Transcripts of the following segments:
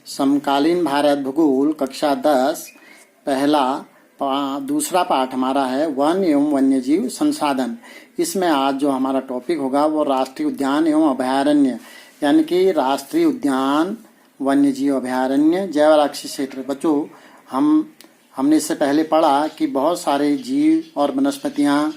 समकालीन भारत भूगोल कक्षा 10 दूसरा पाठ हमारा है वन एवं वन्यजीव संसाधन। इसमें आज जो हमारा टॉपिक होगा वो राष्ट्रीय उद्यान एवं अभयारण्य यानी कि राष्ट्रीय उद्यान, वन्यजीव अभयारण्य, जैव आरक्षित क्षेत्र। बच्चों हमने इससे पहले पढ़ा कि बहुत सारे जीव और वनस्पतियाँ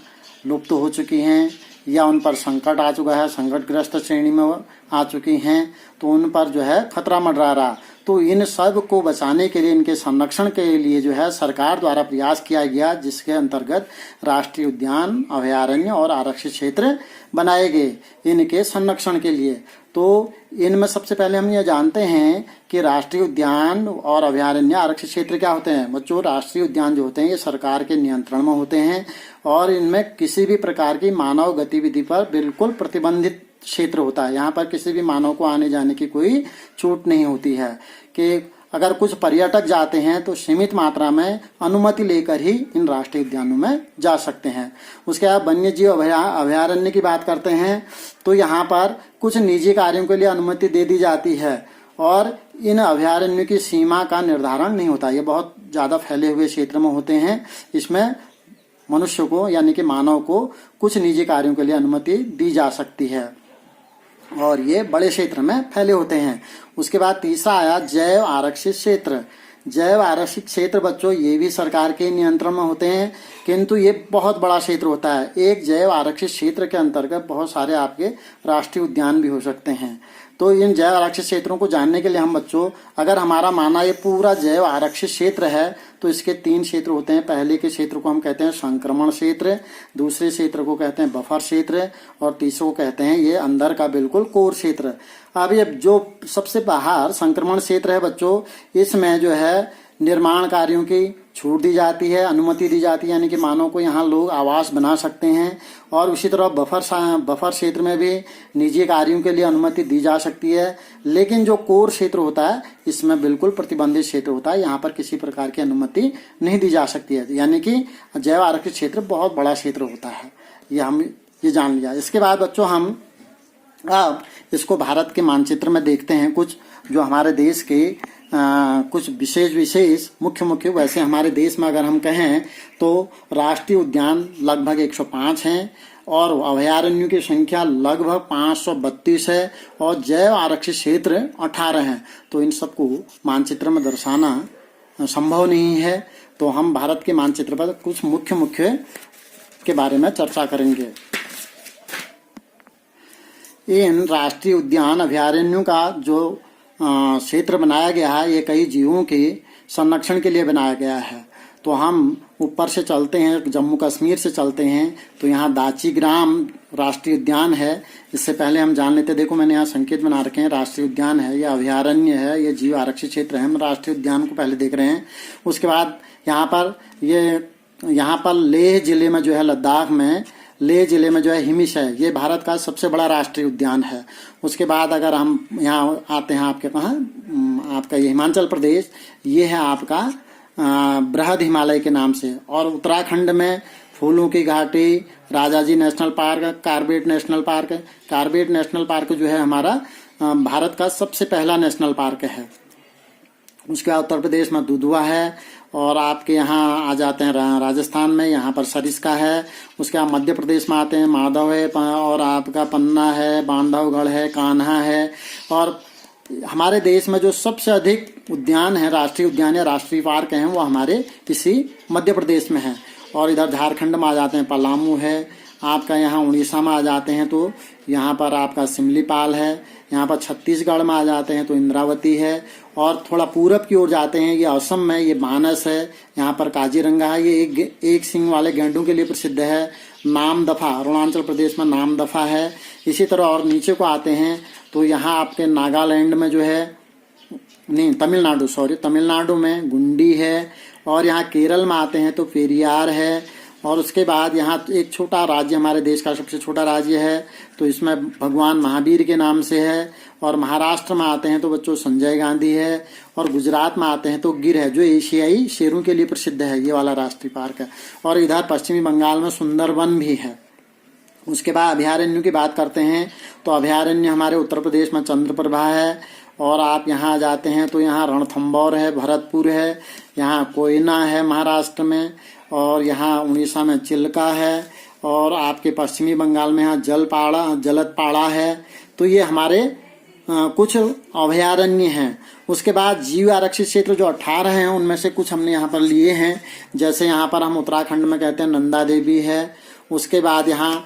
लुप्त हो चुकी हैं या उन पर संकट आ चुका है, संकटग्रस्त श्रेणी में आ चुकी हैं, तो उन पर जो है खतरा मंडरा रहा। तो इन सब को बचाने के लिए, इनके संरक्षण के लिए जो है सरकार द्वारा प्रयास किया गया, जिसके अंतर्गत राष्ट्रीय उद्यान, अभयारण्य और आरक्षित क्षेत्र बनाए गए इनके संरक्षण के लिए। तो इनमें सबसे पहले हम ये जानते हैं कि राष्ट्रीय उद्यान और अभयारण्य, आरक्षित क्षेत्र क्या होते हैं। बच्चों, राष्ट्रीय उद्यान जो होते हैं ये सरकार के नियंत्रण में होते हैं और इनमें किसी भी प्रकार की मानव गतिविधि पर बिल्कुल प्रतिबंधित क्षेत्र होता है। यहाँ पर किसी भी मानव को आने जाने की कोई छूट नहीं होती है कि अगर कुछ पर्यटक जाते हैं तो सीमित मात्रा में अनुमति लेकर ही इन राष्ट्रीय उद्यानों में जा सकते हैं। उसके बाद वन्यजीव अभयारण्य की बात करते हैं तो यहाँ पर कुछ निजी कार्यों के लिए अनुमति दे दी जाती है और इन अभयारण्यों की सीमा का निर्धारण नहीं होता। ये बहुत ज़्यादा फैले हुए क्षेत्र में होते हैं। इसमें मनुष्य को यानी कि मानव को कुछ निजी कार्यों के लिए अनुमति दी जा सकती है और ये बड़े क्षेत्र में फैले होते हैं। उसके बाद तीसरा आया जैव आरक्षित क्षेत्र। जैव आरक्षित क्षेत्र बच्चों ये भी सरकार के नियंत्रण में होते हैं, किंतु ये बहुत बड़ा क्षेत्र होता है। एक जैव आरक्षित क्षेत्र के अंतर्गत बहुत सारे आपके राष्ट्रीय उद्यान भी हो सकते हैं। तो इन जैव आरक्षित क्षेत्रों को जानने के लिए हम बच्चों, अगर हमारा माना ये पूरा जैव आरक्षित क्षेत्र है तो इसके 3 क्षेत्र होते हैं। पहले के क्षेत्र को हम कहते हैं संक्रमण क्षेत्र, दूसरे क्षेत्र को कहते हैं बफर क्षेत्र और तीसरे को कहते हैं ये अंदर का बिल्कुल कोर क्षेत्र। अब ये जो सबसे बाहर संक्रमण क्षेत्र है बच्चों, इसमें जो है निर्माण कार्यों की छूट दी जाती है, अनुमति दी जाती है, यानी कि मानव को यहाँ लोग आवास बना सकते हैं। और उसी तरह बफर क्षेत्र में भी निजी कार्यों के लिए अनुमति दी जा सकती है। लेकिन जो कोर क्षेत्र होता है इसमें बिल्कुल प्रतिबंधित क्षेत्र होता है, यहाँ पर किसी प्रकार की अनुमति नहीं दी जा सकती है। यानी कि जैव आरक्षित क्षेत्र बहुत बड़ा क्षेत्र होता है, ये जान लिया। इसके बाद बच्चों हम अब इसको भारत के मानचित्र में देखते हैं। कुछ जो हमारे देश के कुछ विशेष मुख्य वैसे हमारे देश में अगर हम कहें तो राष्ट्रीय उद्यान लगभग 105 हैं और अभयारण्यों की संख्या लगभग 532 है और जैव आरक्षित क्षेत्र 18 हैं। तो इन सबको मानचित्र में दर्शाना संभव नहीं है। तो हम भारत के मानचित्र पर कुछ मुख्य के बारे में चर्चा करेंगे। इन राष्ट्रीय उद्यान अभयारण्यों का जो क्षेत्र बनाया गया है ये कई जीवों के संरक्षण के लिए बनाया गया है। तो हम ऊपर से चलते हैं, जम्मू कश्मीर से चलते हैं तो यहाँ दाचीग्राम राष्ट्रीय उद्यान है। इससे पहले हम जान लेते, देखो मैंने यहाँ संकेत बना रखे हैं, राष्ट्रीय उद्यान है, ये अभयारण्य है, ये जीव आरक्षित क्षेत्र है। हम राष्ट्रीय उद्यान को पहले देख रहे हैं। उसके बाद यहाँ पर लेह जिले में जो है, लद्दाख में लेह जिले में जो है हिमिश है, ये भारत का सबसे बड़ा राष्ट्रीय उद्यान है। उसके बाद अगर हम यहाँ आते हैं आपके कहाँ, आपका ये हिमाचल प्रदेश, ये है आपका बृहद हिमालय के नाम से। और उत्तराखंड में फूलों की घाटी, Rajaji national park, Corbett national park. Corbett national park जो है हमारा भारत का सबसे पहला नेशनल पार्क है। उसके बाद उत्तर प्रदेश में दुधवा है और आपके यहाँ आ जाते हैं राजस्थान में, यहाँ पर सरिस्का है। उसके बाद मध्य प्रदेश में आते हैं, माधव है और आपका पन्ना है, बांधवगढ़ है, कान्हा है। और हमारे देश में जो सबसे अधिक उद्यान है, राष्ट्रीय उद्यान या राष्ट्रीय पार्क हैं, वो हमारे इसी मध्य प्रदेश में है। और इधर झारखंड में आ जाते हैं, पलामू है। आपका यहाँ उड़ीसा में आ जाते हैं तो यहाँ पर आपका सिमलीपाल है। यहाँ पर छत्तीसगढ़ में आ जाते हैं तो इंद्रावती है। और थोड़ा पूरब की ओर जाते हैं, ये असम में, ये मानस है। यहाँ पर काजीरंगा है, ये एक सींग वाले गेंडों के लिए प्रसिद्ध है। नामदफा अरुणाचल प्रदेश में नामदफा है। इसी तरह और नीचे को आते हैं तो यहाँ आपके नागालैंड में जो है, नहीं तमिलनाडु में गुंडी है। और यहाँ केरल में आते हैं तो पेरियार है। और उसके बाद यहाँ एक छोटा राज्य, हमारे देश का सबसे छोटा राज्य है तो इसमें भगवान महावीर के नाम से है। और महाराष्ट्र में आते हैं तो बच्चों संजय गांधी है। और गुजरात में आते हैं तो गिर है, जो एशियाई शेरों के लिए प्रसिद्ध है, ये वाला राष्ट्रीय पार्क है। और इधर पश्चिमी बंगाल में सुंदरवन भी है। उसके बाद अभयारण्यों की बात करते हैं तो अभयारण्य हमारे उत्तर प्रदेश में चंद्रप्रभा है और आप यहाँ जाते हैं तो यहाँ रणथंभौर है, भरतपुर है, यहाँ कोयना है महाराष्ट्र में, और यहाँ उड़ीसा में चिल्का है, और आपके पश्चिमी बंगाल में यहाँ जलदपाड़ा है। तो ये हमारे कुछ अभयारण्य हैं। उसके बाद जीव आरक्षित क्षेत्र जो 18 हैं उनमें से कुछ हमने यहाँ पर लिए हैं। जैसे यहाँ पर हम उत्तराखंड में कहते हैं नंदा देवी है। उसके बाद यहाँ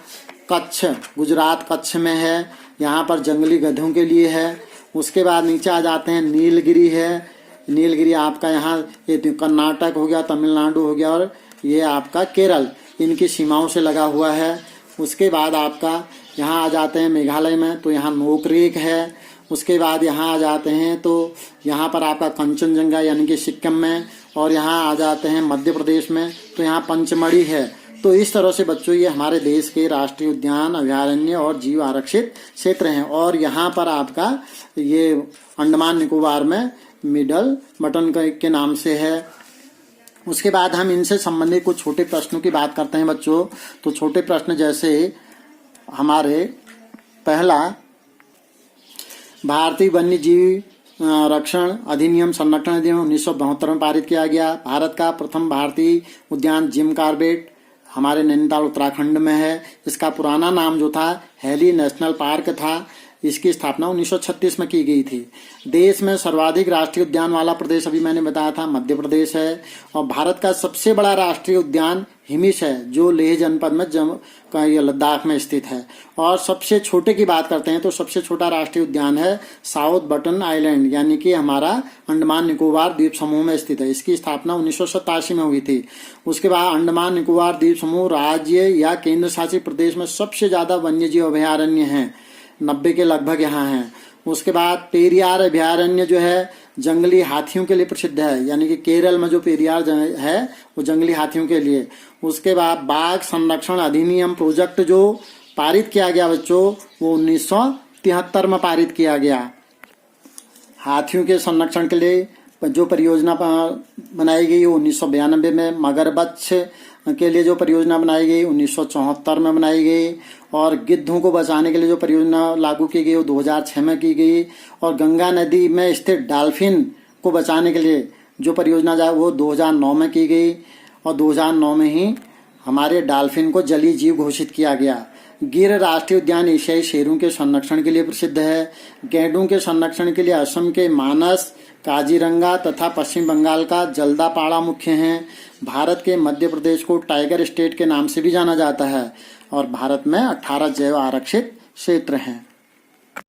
कच्छ, गुजरात कच्छ में है, यहाँ पर जंगली गधों के लिए है। उसके बाद नीचे आ जाते हैं नीलगिरी है। नीलगिरी आपका यहाँ ये कर्नाटक हो गया, तमिलनाडु हो गया, और ये आपका केरल, इनकी सीमाओं से लगा हुआ है। उसके बाद आपका यहाँ आ जाते हैं मेघालय में, तो यहाँ नोकरेक है। उसके बाद यहाँ आ जाते हैं तो यहाँ पर आपका कंचनजंगा यानी कि सिक्किम में, और यहाँ आ जाते हैं मध्य प्रदेश में, तो यहाँ पंचमढ़ी है। तो इस तरह से बच्चों ये हमारे देश के राष्ट्रीय उद्यान, अभयारण्य और जीव आरक्षित क्षेत्र हैं। और यहाँ पर आपका ये अंडमान निकोबार में मिडल बटन के नाम से है। उसके बाद हम इनसे संबंधित कुछ छोटे प्रश्नों की बात करते हैं बच्चों। तो छोटे प्रश्न जैसे हमारे पहला, भारतीय वन्य जीव रक्षण अधिनियम संरक्षण अधिनियम 1972 में पारित किया गया। भारत का प्रथम भारतीय उद्यान जिम कॉर्बेट हमारे नैनीताल उत्तराखंड में है। इसका पुराना नाम जो था हैली नेशनल पार्क था। इसकी स्थापना 1936 में की गई थी। देश में सर्वाधिक राष्ट्रीय उद्यान वाला प्रदेश अभी मैंने बताया था मध्य प्रदेश है। और भारत का सबसे बड़ा राष्ट्रीय उद्यान हिमिश है जो लेह जनपद में लद्दाख में स्थित है। और सबसे छोटे की बात करते हैं तो सबसे छोटा राष्ट्रीय उद्यान है साउथ बटन आइलैंड यानी कि हमारा अंडमान निकोबार द्वीप समूह में स्थित है। इसकी स्थापना 1987 में हुई थी। उसके बाद अंडमान निकोबार द्वीप समूह राज्य या केंद्र शासित प्रदेश में सबसे ज्यादा वन्यजीव अभयारण्य हैं, 90 के लगभग यहाँ हैं। उसके बाद पेरियार अभयारण्य जो है जंगली हाथियों के लिए प्रसिद्ध है, यानी कि केरल में जो पेरियार है वो जंगली हाथियों के लिए। उसके बाद बाघ संरक्षण अधिनियम प्रोजेक्ट जो पारित किया गया बच्चों वो 1973 में पारित किया गया। हाथियों के संरक्षण के लिए जो परियोजना बनाई गई वो 1992 में। मगरमच्छ के लिए जो परियोजना बनाई गई 1974 में बनाई गई। और गिद्धों को बचाने के लिए जो परियोजना लागू की गई वो 2006 में की गई। और गंगा नदी में स्थित डॉल्फिन को बचाने के लिए जो परियोजना जाए वो 2009 में की गई। और 2009 में ही हमारे डॉल्फिन को जलीय जीव घोषित किया गया। गिर राष्ट्रीय उद्यान एशियाई शेरों के संरक्षण के लिए प्रसिद्ध है। गैंडों के संरक्षण के लिए असम के मानस, काजीरंगा तथा पश्चिम बंगाल का जलदापाड़ा मुख्य हैं। भारत के मध्य प्रदेश को टाइगर स्टेट के नाम से भी जाना जाता है। और भारत में 18 जैव आरक्षित क्षेत्र हैं।